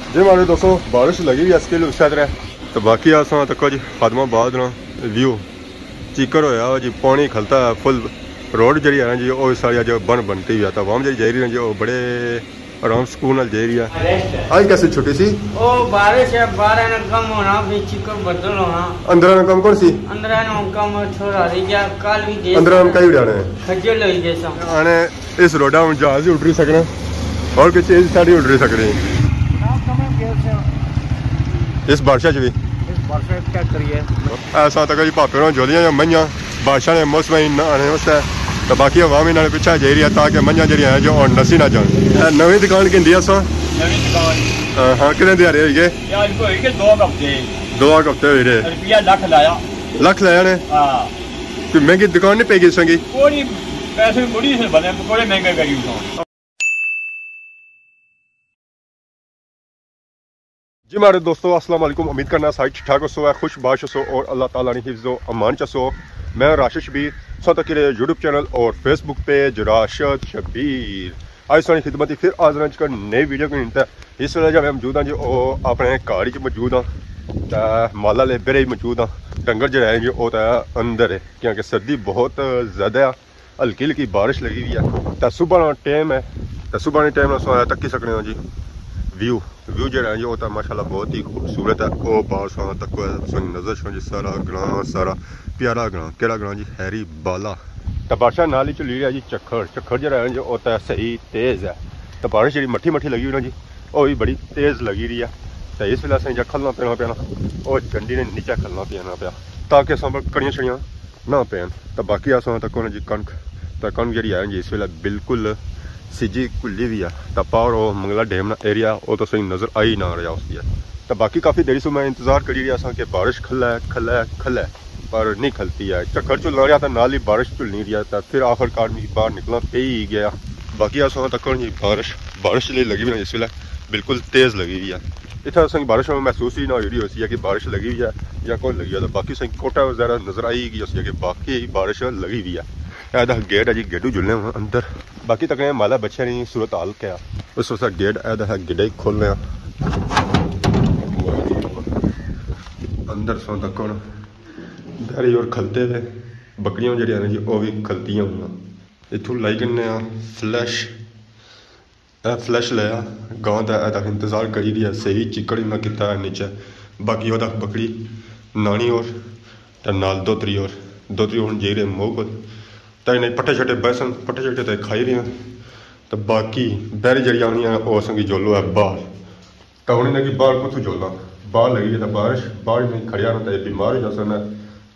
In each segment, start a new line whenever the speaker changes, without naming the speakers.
जी हमारे दोस्तों बारिश लगी हुई इसके लिए उससे तो बाकी असा तक जी खादमाबाद ना व्यू चीकर होया जी पानी खलता है फुल रोड जी है ना जी वो सारी जो बनती हुई है तो वहाँ जी जा रही है जी वो बड़े आराम सुकून जा रही है। आज कैसे छुट्टी सी
ओ बारिश है बाहर ना कम होना भी चिकर बदल होना
अंदर ना कम कौन सी
अंदर ना कम छोड़ा रही गया कल भी दे
अंदर हम कई उड़ाने
खजल होई जैसा
आने इस रोडा में जहाज ही उड़ रही सकना और कोई चीज सारी उड़ रही सकनी इस बारिश भी
क्या करिए
ऐसा तक जी भापे जोलियां या मंझा बारिशा ने मौसम आने वास्ते तो बाकी हवा भी नाले पिछा जा रही है ताकि मंझा जी है जो और नसी ना जान नवी दुकान की हाँ कितने दिहाड़े हो गए 2 हफ्ते हो रहे लख लाया ने कोई महंगी दुकान नहीं पेगी संगी जी हमारे दोस्तों अस्सलाम वालेकुम उम्मीद करना सारी ठीक ठाक हो खुश बाश हो और अल्लाह ताला ने हिफ्ज़ो अमान चसो। मैं राशिद शबीर सौता के यूट्यूब चैनल और फेसबुक पेज राशिद शबीर आज सारी खिदमत फिर आज कर नई वीडियो को है। इस वे जब मौजूद हाँ जी वो अपने घर च मौजूद हाँ माला ले बेरे मौजूद हाँ डंगर जो है जी वो तो अंदर है क्योंकि सर्दी बहुत ज़्यादा हल्की हल्की बारिश लगी हुई है तो सुबह टाइम है तो सुबह टाइम तक सकने हो जी व्यू जो है वो तो माशाल्लाह बहुत ही खूबसूरत है। वो बार तक नजर छो जी सारा ग्रां सारा प्यारा ग्रां केड़ा ग्रां जी हैरी बाला तो बारिश नाल ही चली रहा जी चक्खड़ जो है वो तो सही तेज़ है तो बारिश जी मट्ठी मट्ठी लगी हुई ना जी वो भी बड़ी तेज़ लगी रही है तो इस वेले असें खलना पैना पैना वो चंडी ने नीचे खलना पैना पाया ताकि अस कड़ियां छड़ियां ना पैन तो बाकी अस तक जी कणक तो कणक जी है जी इस वेले बिल्कुल सिजी घुली हुई है तो पार वो मंगला डैम एरिया वो तो सही नज़र आई ना रहा उसकी है तो बाकी काफ़ी देरी से मैं इंतज़ार करी रहा कि बारिश खल है पर नहीं खलती है चक्कर चुलना रहा था नाल ही बारिश चुल नहीं रहा था फिर आखिरकार में बाहर निकलना पे ही गया। बाकी अस तक जी बारिश लगी हुई है इस वे बिल्कुल तेज़ लगी हुई है इतना असं बारिश में महसूस ही ना हो रही है कि बारिश लगी हुई है या कोई लगी है तो बाकी सही कोटा वगैरह नज़र आई गई कि बाकी बारिश लगी हुई है। ऐदा गेट है जी गेटू जुलने अंदर बाकी तक माला बच्चे नहीं सूरत हाल क्या उस वक्त गेट ऐदा है गेट ही खोलने अंदर सो तक बैरी और खलते हुए बकरियां जड़ियां जी वो भी खलतियां हुई इतों लाई कन्ने फ्लैश लिया गांव का ऐदा इंतजार करी रही है सही चिकड़ मैं किया नीचे बाकी वह बकरी नानी और नाल दोतरी हूँ जी रहे मोह को तो इन्हें पट्टे छट्टे बैसन पट्टे छट्टे तो खाई रही तो बाकी बैरी जड़ी आनी है वो असंगी जोलो है बाहर तो हूँ इन्हें बाहर कुछ जोलना बाहर लगी है तो बारिश बाहर में खड़िया ना तो बीमार हो जा सकना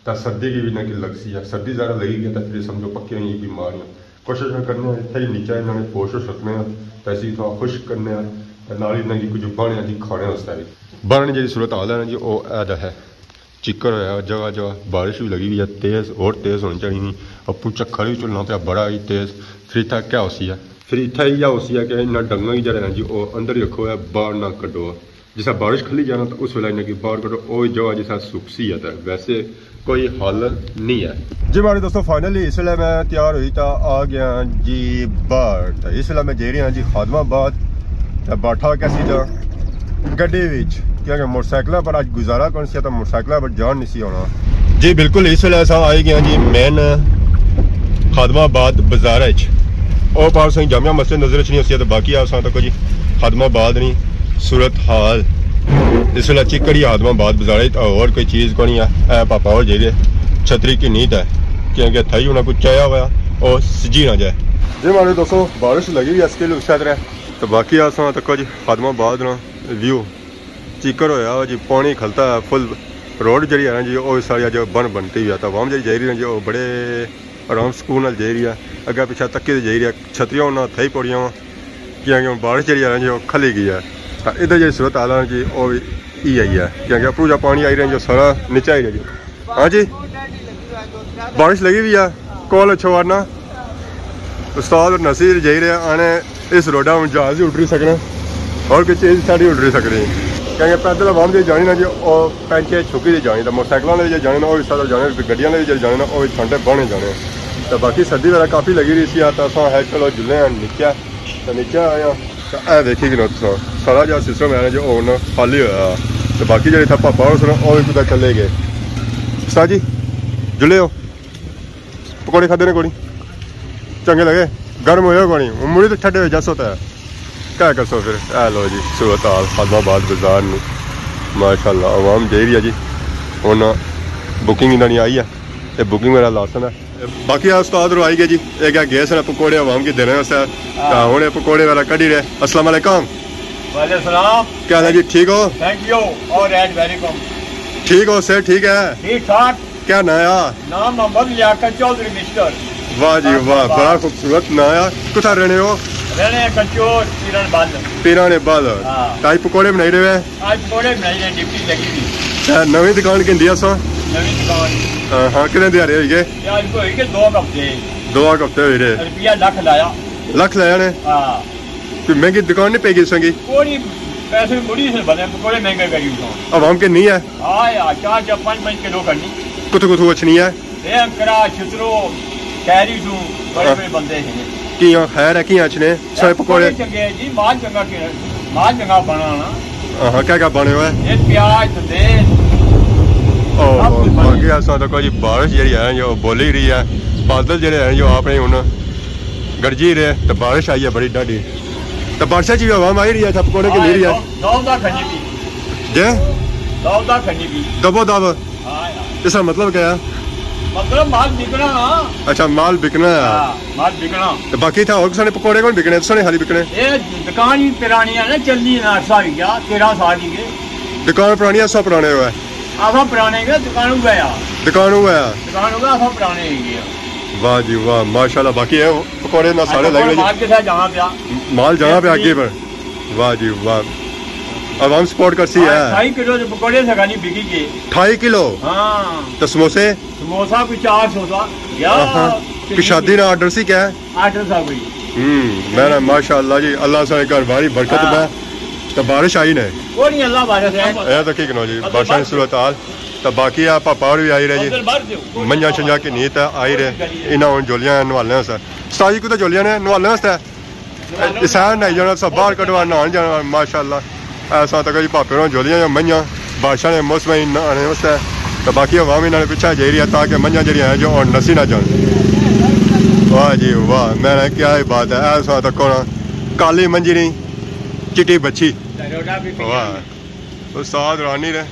तो सर्दी की भी ना कि लग सी है सर्दी ज़्यादा लगी गई तो फिर समझो पक्की ही बीमारियाँ कोशिश करने इतने ही नीचा इन्होंने पोष सकने तो ऐसी थोड़ा खुश करने नाल इन्हों की कुछ बने जी खाने वास्ते भी बनने जी सूरत हाल है जी वो ऐदा है चिक्कर होया जगह जगह बारिश भी लगी हुई है तेज़ और तेज़ होनी चाहिए अपू चक्कर भी चलना पाया बड़ा ही तेज़ फिर इतना क्या होसी है फिर इतना ही होसी है कि इन्ना डंगा ही जरा जी वो अंदर ही रखो है बाहर ना कड्डो जिसा बारिश खली जाना तो उस वेला इन्हें की बाहर कड्डो वो जगह जिसा सुखसी है वैसे कोई हल नहीं है जी हमारे दोस्तों फाइनली इस वे मैं तैयार हुई तो आ गया जी बाहर तो इस वे मैं जा रहा जी खादमाबाद तो बैठा कैसी जा गड्डी क्योंकि मोटरसाइकिल पर अज गुजारा कौन सी तो मोटरसाइकिल पर जान नहीं सी होना जी बिल्कुल इस वे अस आई गए जी मेन खादमाबाद बाजार वो पार सही जामिया मस्जिद नजर च नहीं होती तो बाकी अस तक जी खादमाबाद नहीं सूरत हाल इस वे चिकड़ी खादमाबाद बाजार और कोई चीज़ को नहीं है पापा और जी छतरी की नीत है क्योंकि थई उन्हें कुछ चाया हुआ और सजी ना जाए जी हमारे दोस्तों बारिश लगी हुई इसके लिए उससे तो बाकी अस तक जी खादमाबाद ना व्यू चीकर होया जी पानी खलता है फुल रोड जी है ना जी वो सारी जो बनती हुई है तो वहाँ जी जा रही है जी वो बड़े आराम सुकून जा रही है अगर पिछा तक्के जा रही है छतरियाँ उन्हें थई पौड़ियाँ वा क्योंकि बारिश जी है ना जी वो खली गई है तो इधर जी सूरत हाल है जी वो भी ही आई है क्योंकि अपू जो पानी आई रहा जो सारा नीचे आई रहा जी हाँ जी बारिश लगी हुई है कॉल छवाना उस्ताद और नसीर जा रहे आने इस रोडा में जहाज ही उड़ रही सकना और कोई चीज़ साड़ी उड़ रही सकनी क्योंकि पैदल आवाम जी जानी ना जी और पैंचे छुकी दी जानी तो मोटरसाइकिलों ने जाने ना वो सारा जाने गड्डियों ने भी जाने ना वो ठंडे बने जाने तो बाकी सर्दी वगैरह काफ़ी लगी रही थी तो अस है चलो जुले नीचे तो नीचे आया ए देखी कि सारा जो सिस्टम है जो हूँ खाली होया तो बाकी जो था पापा और कुछ चले गए। उस्ताद जी जुले हो पकौड़े खाते ने कोनी चंगे लगे गर्म हो कोनी मुड़ी तो ठंडे हो जस होता है क्या कर सो फिर ए लो जी सूरत हाल खादिमाबाद बाजार में माशाल्लाह आवाम दे रही है जी हूँ बुकिंग इन्होंने आई है ये बुकिंग मेरा लासन है बाकी उस्ताद आई गए जी ये क्या गए सर पकौड़े आवाम की देने हूँ पकौड़े वाला कड़ी रहे। अस्सलाम वालेकुम। क्या है जी ठीक हो?
थैंक यू और वेलकम।
ठीक हो सर? ठीक है
ठीक ठाक।
क्या नया
नाम मोहम्मद लियाकत चौधरी मिस्टर।
वाह जी वाह बड़ा खूबसूरत नया कुछ रहने हो?
रहने कचौर
पीराने बाल आज पकौड़े बनाई रहे
आज पकौड़े बनाई रहे डिप्टी लगी हुई
नवी दुकान की दिया सो
नवी दुकान
हाँ कितने दिहाड़े हो गए?
आज को के 2 हफ्ते
2 हफ्ते हो रहे
रुपया लाख लाया
ने कोई महंगी दुकान नहीं पेगी संगी
कोई पैसे मुड़ी से बने पकौड़े महंगे करी
आवाम के नहीं है
हाँ यार 4-5 किलो करनी
कुछ अच्छी है
ये करा छुतरो कैरी सू बड़े बड़े बंदे हैं
की खैर है की अच्छे सारे पकौड़े
चंगे जी माल चंगा बनाना
हाँ क्या बने हुए
ये प्याज दे
बाकी ऐसा तो कोई बारिश जी है जो बोली रही है बादल जड़े हैं जो आपने हूँ गरजी रहे तो बारिश आई है बड़ी डाढ़ी तो बारिशा जी आवाम आई रही है पकौड़े की नहीं रही है जे दबो दब इसका मतलब क्या है?
मतलब माल बिकना।
अच्छा माल बिकना है
माल बिकना
तो बाकी था और पकौड़े कौन बिकने खाली बिकने
ये दुकान ही पुरानी है ना चलनी ना 13 साल की
दुकान पुरानी है सब पुराने हुआ है
आसा पुराने के दुकान हुआ पुराने
वाह जी वाह माशाल्लाह बाकी है पकौड़े ना सारे लगे माल जहाँ पे आगे पर वाह जी वाह आवाम सपोर्ट करती है
2.5 किलो जो पकौड़े सगानी बिकी के
2.5 किलो
हाँ
तो समोसा
कोई 400 था या
शादी ना ऑर्डर सी क्या है
ऑर्डर था कोई
मैं माशाल्लाह जी अल्लाह से घर बारी बरकत में तो बारिश आई ने
वो नहीं अल्लाह बारिश है
तो की कनो जी बादशाह की सूरत हाल तो बाकी आप पापा भी आई रहे जी मंजा शंजा की नीत आई रहे इन्हें हूँ जोलियां नवालने उस्ताद जी को तो जोलियां ने नवालने वास्ते इसान नहीं जाना सब बाहर कटवा नहान जाना माशाल्लाह ऐसा तक जी भापे हों जोलियां मंजा बादशाह ने मौसम नहाने वास्ते तो बाकी अवाम इन्होंने पिछा जाई रही है ताकि मंजा जी हैं जो और नसी ना जान। वाह जी वाह मैंने क्या ही बात है ऐसा तक काली मंजी नहीं चिट्टी बच्ची वाह उस्ताद रानी रहे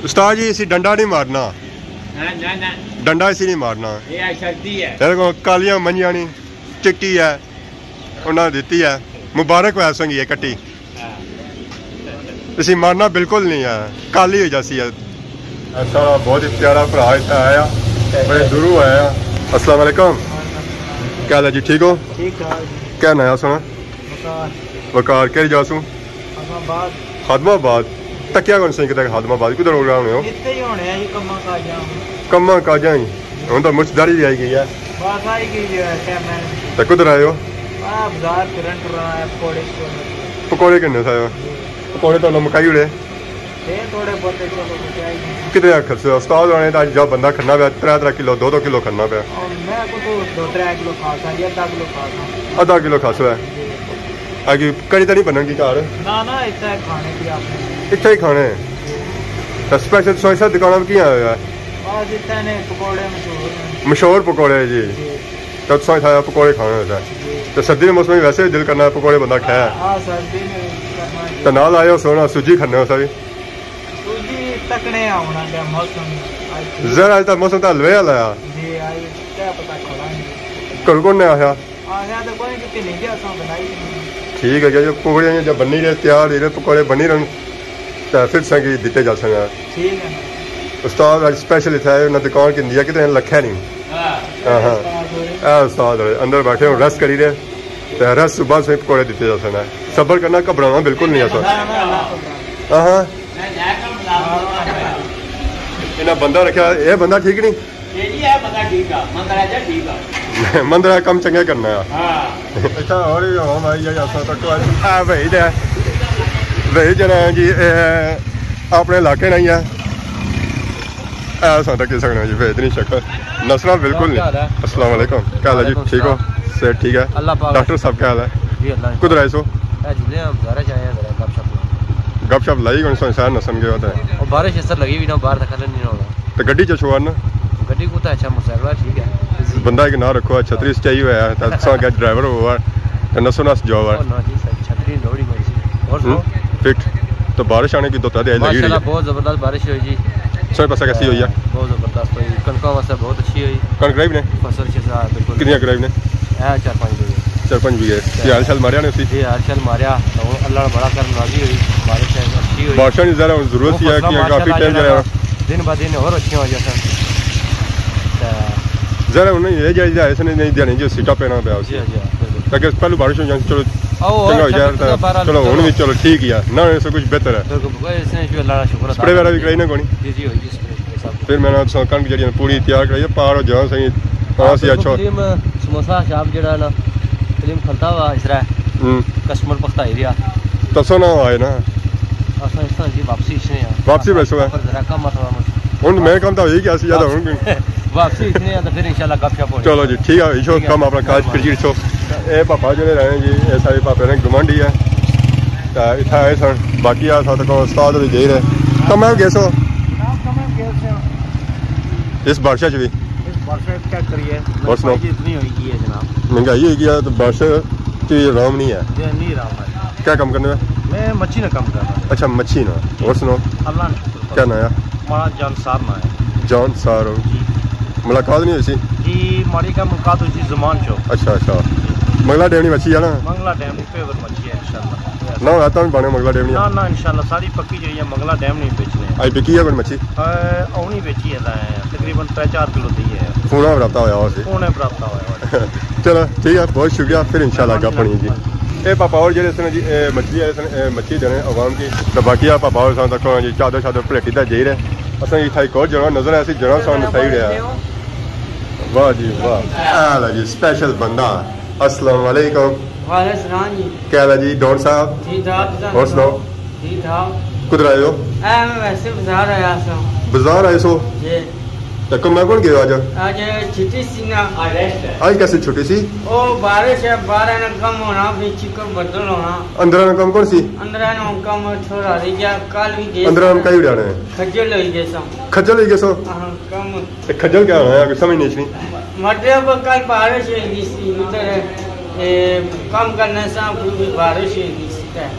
उस्ताद जी इसी डंडा नहीं मारना डंडा इसी नहीं मारना तेरे को कालियां मंजिया नहीं चिट्टी है उन्हें दी है मुबारक वैसोंगी ये कट्टी इसी मारना बिल्कुल नहीं है काली हो जाती है सारा बहुत ही प्यारा भरा इतना आया बड़े दूरों आया। अस्सलाम वालेकुम। क्या हाल है जी ठीक हो? क्या नया सुना वकार क्या जासू खादिमाबाद तकिया कौन सही कितना खादिमाबाद किधर हो रहे हो कम्मा काजा ही हूँ तो मुझदारी भी आई गई है तो कुधर आए हो? पकौड़े किन्ने थे पकौड़े तो मकाई उड़े कितने खर्चे उस्ताद होने तो जब बंदा खन्ना पे 3 किलो 2 किलो खन्ना पे आधा किलो खास है आगे कड़ी तो नहीं बनने घर इतना ही खाने तो स्पेशल सोचा दुकान में क्या है मशहूर पकौड़े जी तो था पकौड़े खाने होता है तो सर्दी के मौसम में वैसे दिल करना पकौड़े बंदा खाया तो नाल आए सोना सूजी खाने हो सभी जरा आज तक मौसम तो हलवे वाला घर कौन ने आया ठीक है जो पकौड़े जब बनी रहे तैयार रहे पकौड़े बनी रहे तो फिर संगी दिते जा सकें उस्ताद आज स्पेशल इतना है उन्हें दुकान की दिया कितने लखे नहीं हाँ उस्ताद अंदर बैठे हो रेस्ट करी रहे तो रेस्ट सुबह से पकौड़े दिते जा सकना सबर करना घबराना बिल्कुल नहीं आता हाँ इन्हें बंदा रखा ये बंदा ठीक नहीं मंदरा कम चंगे करना भाई जना जी अपने इलाके नहीं है ऐसा तक सकना जी भेज नहीं शक्ल नसला बिल्कुल नहीं। अस्सलाम वालेकुम क्या हाल है जी ठीक हो सेहत ठीक है डॉक्टर साहब क्या हाल है कुधर आए सो
झूले बाजार आए हैं
गपशप लाई कौन सा इंसान नसन गया होता है
और बारिश असर लगी भी ना बाहर तक नहीं होगा
तो गड्डी च छुआ ना
गड्डी को तो अच्छा मोटरसाइकिल ठीक है
बंदा एक ना रखो छतरी चाहिए हुआ है तो ड्राइवर हुआ नसो नस जॉब है
छतरी दौड़ी और
फिट तो बारिश आने की दो तारीख लगी
माशाल्लाह बहुत ज़बरदस्त बारिश हुई जी
सौ पैसा कैसी हुई है
बहुत ज़बरदस्त हुई कनकों वास्ते बहुत अच्छी हुई
कनक राइब ने
फसल बिल्कुल
कितनी कराइब ने 4-5 बीघे हाल चाल मारिया ने उसी
हाल चाल मारिया तो अल्लाह बड़ा कर राजी हुई बारिश अच्छी हुई
बारिश की ज़रा जरूरत है कि काफ़ी टाइम जाए
दिन ब दिन और अच्छी हो जाता
ज़रा उन्हें ये जाए ऐसे नहीं देने जो सीटा पे ना पे ताकि पहले बारिश हो जाए चलो चंगा हो जाए चलो हूँ भी चलो ठीक ही है ना ऐसा कुछ बेहतर है स्प्रे वगैरह भी कराई ना कोनी फिर मैंने कणक जी पूरी तैयार कराई पार हो जाओ सही हाँ सी अच्छा
समोसा शाप जड़ा ना फिल्म खलता हुआ इसरा कस्टमर पख्ता एरिया
तसो ना आए ना
वापसी
वापसी वैसे है हूँ मेरे काम तो हो गया ज़्यादा हूँ
वापसी इतने तो फिर इंशाल्लाह गपशप हो
चलो जी ठीक है इशो कम अपना काज फिर जी इशो ये पापा जो रहे जी ये सारे पापे ने गवांढी है तो इतना आए सन बाकी आ साथ को उस्ताद भी गए रहे कम है गए सो इस बारिश भी और सुनो महंगाई होगी तो बारिश की आराम नहीं है क्या काम करने में
मैं मच्छी ना काम कर रहा
अच्छा मच्छी ना और सुनो
अल्लाह
क्या ना
हमारा जान सार ना है
जान सार मुलाकात नहीं हुई सी
जी माड़ी का मुलाकात हुई थी ज़मान चौक
अच्छा मंगला डेवनी मच्छी है ना
मंगला डैम फेवर मच्छी है इंशाल्लाह
ना आता भी बने मंगला डेवनी
ना इंशाल्लाह सारी पक्की जो है मंगला डैम नहीं बेचने
आई बिकी है कोई मच्छी
औनी बेची है तकरीबन 3-4 किलो दी है
फोन बराता होया और
फोन बराता होया
चलो ठीक है बहुत शुक्रिया फिर इंशाल्लाह गपनी जी ये पापा और जेडे सन जी मछली आए सन मच्छी देने आवाम की तो बाकी आ पापा और सन तक जी चादर प्लेटी दा जाई रहे असा इतना एक और जगह नजर ऐसी जगह सन सही रहा वाह जी वाह आला जी स्पेशल बंदा अस्सलाम वालेकुम
वालेकुम सलाम जी
क्या हाल है जी डॉन साहब
ठीक ठाक
और सुनाओ
ठीक ठाक
किधर आए हो
मैं वैसे बाजार आया था
बाजार आए सो
जी
तो कम मैं कौन गया आज
छुट्टी सी ना
आज कैसे छुट्टी सी
ओ बारिश है बारह ना कम होना भी चिकन बदल होना
अंदर ना कम कौन सी
अंदर ना कम थोड़ा रह गया कल भी गए
अंदर हम कई उड़ाने हैं
खजल हो गए सब
खजल हो गए सो
हां कम
खजल क्या है अभी समझ नहीं
मतलब कल बारिश हुई थी उधर कम करने से भी बारिश हुई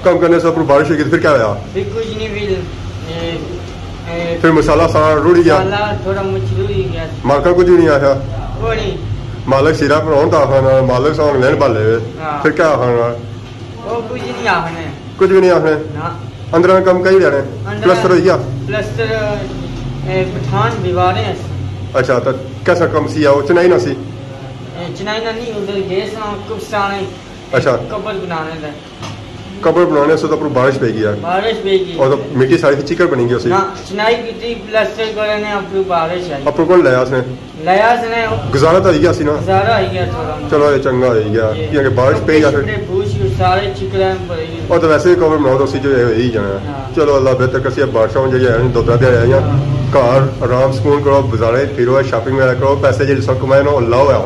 कम करने से बारिश हुई फिर क्या हुआ
फिर कुछ नहीं भी
फिर मसाला सारा रुड़ गया
थोड़ा मछली गया
मालका कुछ भी नहीं आया
कोई
मालिक सिरा पर होता खाना मालिक सॉन्ग लेने वाले फिर क्या खाना
वो कुछ नहीं आने
कुछ भी नहीं आने अंदर कम कई जाने प्लस्तर हो गया
प्लस्तर पठान दीवारें
अच्छा तो कैसा कम सी वो चनाई ना सी
चनाई ना नहीं उधर गए कुछ साने
अच्छा
कब्र बनाने का
कब्र बनाने से तो पूरी बारिश पेगी यार
बारिश पेगी
और तो मिट्टी सारी चिकन बनेगी उसे
ना चनाई की थी प्लास्टर करने अपनी बारिश आई
अपने कौन लाया उसने गुजारा तो गया सी ना
गुजारा ही गया थोड़ा
चलो ये चंगा हो गया क्योंकि बारिश पे या फिर
सारे चिकन पड़ेगी
और तो वैसे भी कब्र बनाओ तो उसी जो है यही जाना चलो अल्लाह बेहतर कसी बारिशों जो है दो तरह दे आइयां घर आराम सुकून करो बाजारे फिरो शॉपिंग वगैरह करो पैसे जो सब कमाए ना लाओ है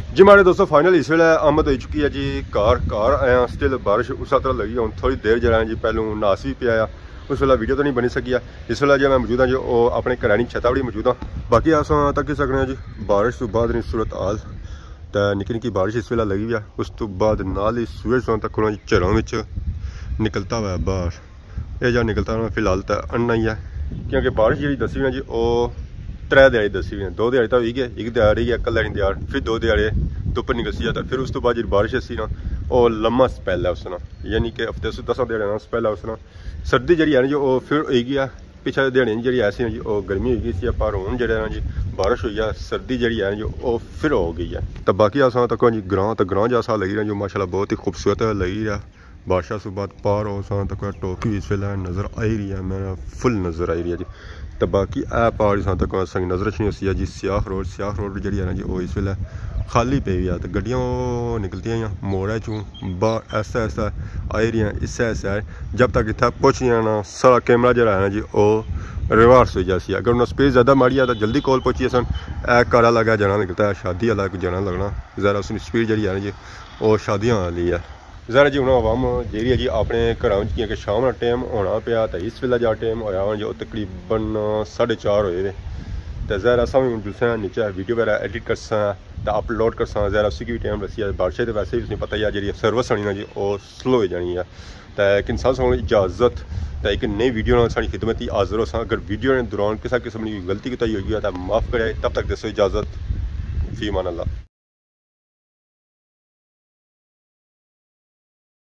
जी हमारे दोस्तों फाइनल इस वे आमद हो चुकी है जी घर आया स्टिल बारिश उस तरह लगी हूँ थोड़ी देर जरा जी पहलू नास भी पिया उस वे वीडियो तो नहीं बनी सकी इस वे जो मैं मौजूद हाँ जो अपने घरानी छत्ता बड़ी मौजूद हाँ बाकी अस तक सकने जी बारिश तो बाद सूरत हाल तो निक्की निक्की बारिश इस वे लगी हुई है उस तो बाद नाल ही सूरज तक झरों निकलता हुआ बाहर यह जहाँ निकलता हुआ फिलहाल तो अन्ना ही है क्योंकि बारिश जी दसी हुई है जी वो 3 दिहाड़ी दसी हुई है 2 दिहाड़ी तो हुई गए 1 दिहाड़ी है कल नहीं दिहाड़ फिर 2 दिहाड़े धुप्प निकल सी जाता फिर उस तो बाद जी बारिश सी ना वो लम्मा स्पैल है उसना यानी कि हफ्ते से 10 दिहाड़े स्पैल है उसना सर्दी जी है ना जो फिर होगी है पिछले दिहाड़े जी ऐसी है जी वो गर्मी होगी सी पर हूँ जो जी बारिश हुई है सर्दी जी है जो वो फिर हो गई है तो बाकी असा तक जी ग्रां तो ग्रां जैसा लगी रहा जो माशाल्लाह बहुत ही खूबसूरत लगी रहा बारिश से बाद पार हो सा तक टोपी इस वे नज़र आई रही है मैं फुल नज़र आई रही है जी तो बाकी ए पहाड़ी सा तक संग नज़र नहीं सी जी सियाख रोड जी है ना जी वो इस वे खाली पे हुई है तो गड्डियाँ निकलती हैं मोड़ा चूँ बाहर ऐसा ऐसा आई रही हैं इससे ऐसा है जब तक इतना पहुँच ना सारा कैमरा जो है ना जी वो रिवर्स हो जाती है अगर उन्हें स्पेस ज़्यादा मारी है तो जल्दी कॉल पहुँची सन ए कारा लगा जाना निकलता है शादी वाला जाना लगना ज़रा उसकी स्पीड जी है ना जी वो शादियाँ वाली है ज़रा जी हूँ अवाम जी जी अपने घरों कि शाम का टाइम होना पाया तो इस वेले जा टाइम होया जो तकरीबन 4:30 होए तो ज़रा असा भी जुलसा नीचे वीडियो वगैरह एडिट करसा तो अपलोड करसा ज़रा उसी की भी टाइम दसी है बादशाह तो वैसे भी तुसें पता ही है जी सर्विस आनी ना जी वो स्लो हो जानी है तो एक इंसान से इजाज़त तो एक नई वीडियो साड़ी खिदमत ही हाजिर हो अगर वीडियो ने दौरान किसी किस्म की गलती की हुई है तो माफ़ करे तब तक दसो इजाज़त फी मान अल्लाह।